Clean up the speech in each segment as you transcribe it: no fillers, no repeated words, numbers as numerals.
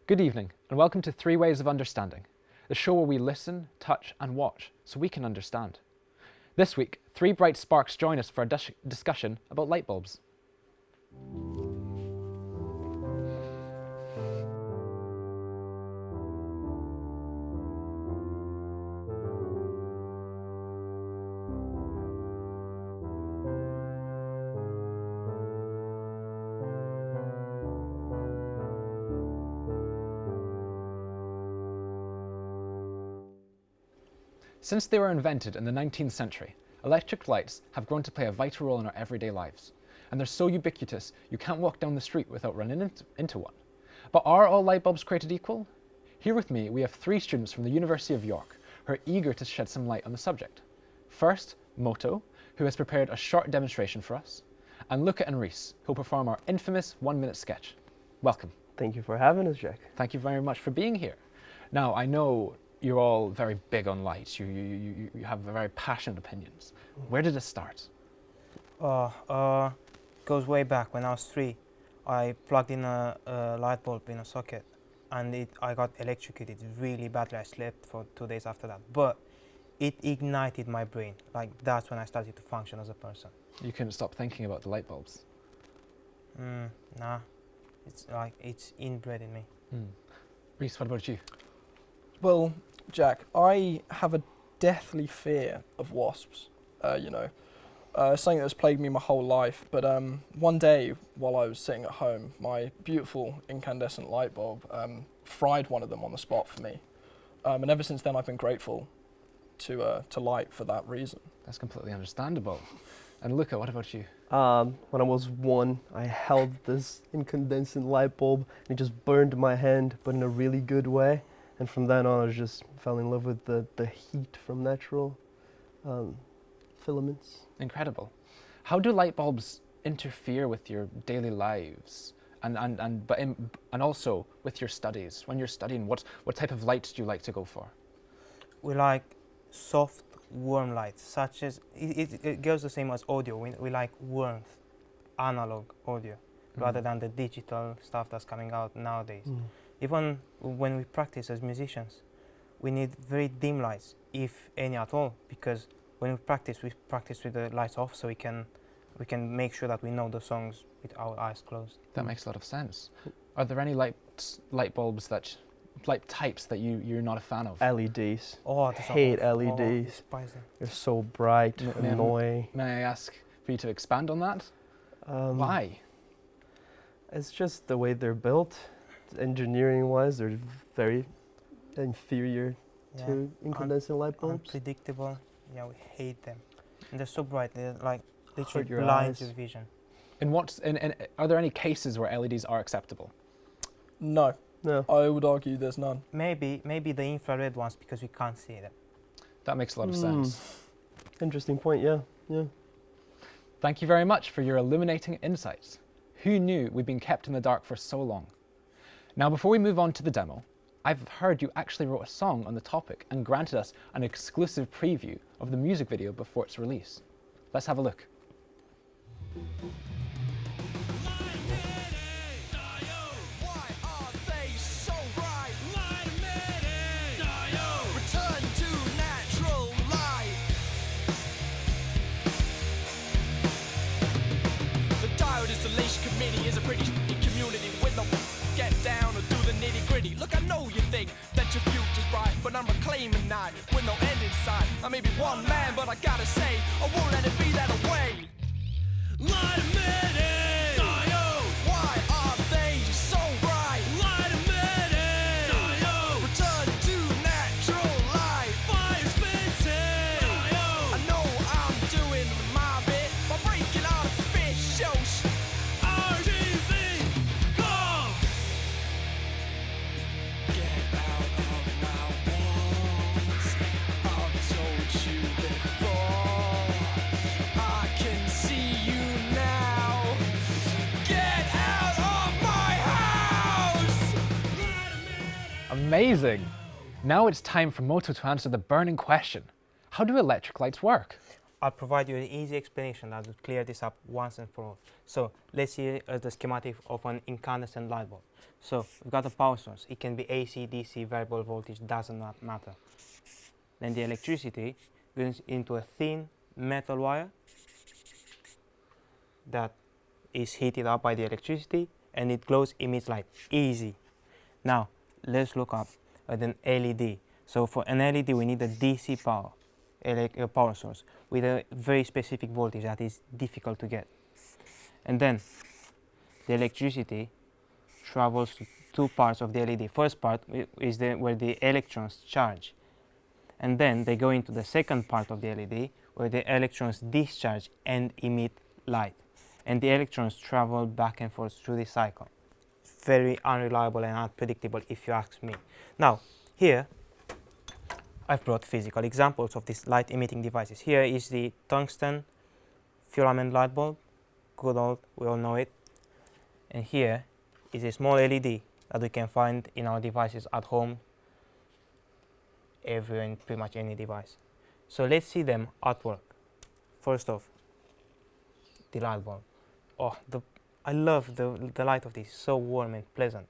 Good evening, and welcome to Three Ways of Understanding, the show where we listen, touch, and watch so we can understand. This week, three bright sparks join us for a discussion about light bulbs. Since they were invented in the 19th century, electric lights have grown to play a vital role in our everyday lives, and they're so ubiquitous you can't walk down the street without running into one. But are all light bulbs created equal? Here with me we have three students from the University of York who are eager to shed some light on the subject. First, Moto, who has prepared a short demonstration for us, and Luca and Rhys, who will perform our infamous 1-minute sketch. Welcome. Thank you for having us, Jack. Thank you very much for being here. Now, I know you're all very big on light. You have very passionate opinions. Where did it start? Goes way back. When I was 3, I plugged in a light bulb in a socket, and I got electrocuted really badly. I slept for 2 days after that, but it ignited my brain. Like, that's when I started to function as a person. You couldn't stop thinking about the light bulbs. Nah, it's inbred in me. Rhys, what about you? Well, Jack, I have a deathly fear of wasps, something that's plagued me my whole life. But one day, while I was sitting at home, my beautiful incandescent light bulb fried one of them on the spot for me. And ever since then, I've been grateful to light for that reason. That's completely understandable. And Luca, what about you? When I was 1, I held this incandescent light bulb, and it just burned my hand, but in a really good way. And from then on, I just fell in love with the heat from natural filaments. Incredible. How do light bulbs interfere with your daily lives and also with your studies? When you're studying, what type of light do you like to go for? We like soft, warm lights, such as it goes the same as audio. We like warmth, analog audio, rather than the digital stuff that's coming out nowadays. Even when we practice as musicians, we need very dim lights, if any at all, because when we practice with the lights off, so we can make sure that we know the songs with our eyes closed. That makes a lot of sense. Are there any light types that you're not a fan of? LEDs. Oh, I hate LEDs. They're so bright, annoying. May I ask for you to expand on that? Why? It's just the way they're built. Engineering-wise, they're very inferior to incandescent light bulbs. Unpredictable. Yeah, we hate them. And they're so bright. They're like literally your blinds eyes. your vision. Are there any cases where LEDs are acceptable? No, No. I would argue there's none. Maybe the infrared ones, because we can't see them. That makes a lot of sense. Interesting point, yeah. Thank you very much for your illuminating insights. Who knew we'd been kept in the dark for so long? Now, before we move on to the demo, I've heard you actually wrote a song on the topic and granted us an exclusive preview of the music video before its release. Let's have a look. Committee is a pretty community with no get down or do the nitty gritty. Look, I know you think that your future's bright, but I'm reclaiming night with no end in sight. I may be one man, but I gotta say, I won't let it be that way. Light emitting diode. Why are they so bright? Light emitting diode. Return to natural light. Fire spitting diode. I know I'm doing my bit by breaking artificial Amazing! Now it's time for Moto to answer the burning question. How do electric lights work? I'll provide you an easy explanation that will clear this up once and for all. So let's see the schematic of an incandescent light bulb. So we've got a power source. It can be AC, DC, variable voltage, doesn't matter. Then the electricity goes into a thin metal wire that is heated up by the electricity, and it glows, emits light. Easy. Now let's look up at an LED. So for an LED we need a DC power, power source with a very specific voltage that is difficult to get. And then the electricity travels to two parts of the LED. First part is where the electrons charge, and then they go into the second part of the LED where the electrons discharge and emit light, and the electrons travel back and forth through this cycle. Very unreliable and unpredictable if you ask me. Now here I've brought physical examples of these light emitting devices. Here is the tungsten filament light bulb, good old, we all know it. And here is a small LED that we can find in our devices at home, everywhere, in pretty much any device. So let's see them at work. First off, the light bulb. Oh, I love the light of this, so warm and pleasant.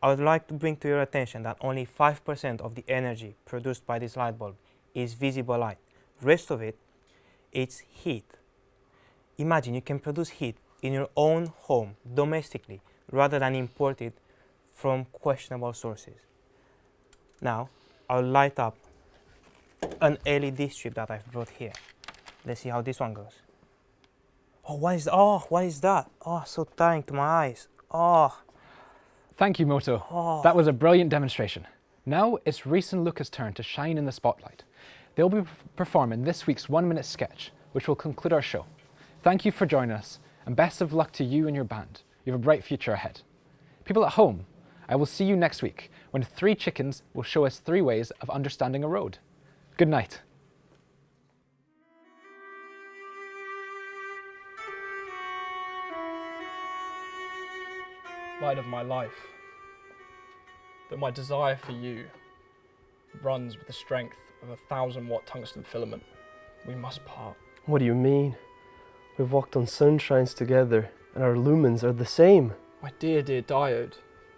I would like to bring to your attention that only 5% of the energy produced by this light bulb is visible light. Rest of it, it's heat. Imagine you can produce heat in your own home, domestically, rather than import it from questionable sources. Now, I'll light up an LED strip that I've brought here. Let's see how this one goes. Oh, what is that? Oh, so tiring to my eyes. Oh. Thank you, Moto. That was a brilliant demonstration. Now it's Rhys and Luca's turn to shine in the spotlight. They'll be performing this week's 1-minute sketch, which will conclude our show. Thank you for joining us, and best of luck to you and your band. You have a bright future ahead. People at home, I will see you next week when 3 chickens will show us 3 ways of understanding a road. Good night. Light of my life, that my desire for you runs with the strength of a 1,000-watt tungsten filament. We must part. What do you mean? We've walked on sunshines together, and our lumens are the same. My dear, dear diode,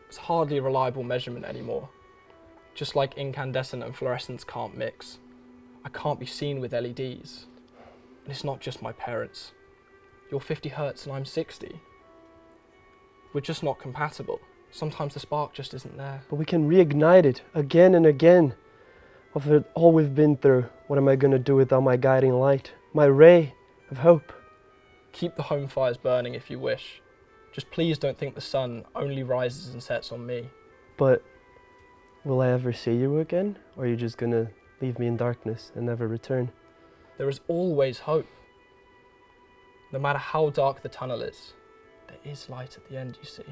it's hardly a reliable measurement anymore. Just like incandescent and fluorescence can't mix, I can't be seen with LEDs. And it's not just my parents. You're 50 hertz and I'm 60. We're just not compatible. Sometimes the spark just isn't there. But we can reignite it again and again. After all we've been through, what am I going to do without my guiding light? My ray of hope. Keep the home fires burning if you wish. Just please don't think the sun only rises and sets on me. But will I ever see you again? Or are you just going to leave me in darkness and never return? There is always hope. No matter how dark the tunnel is, there is light at the end, you see.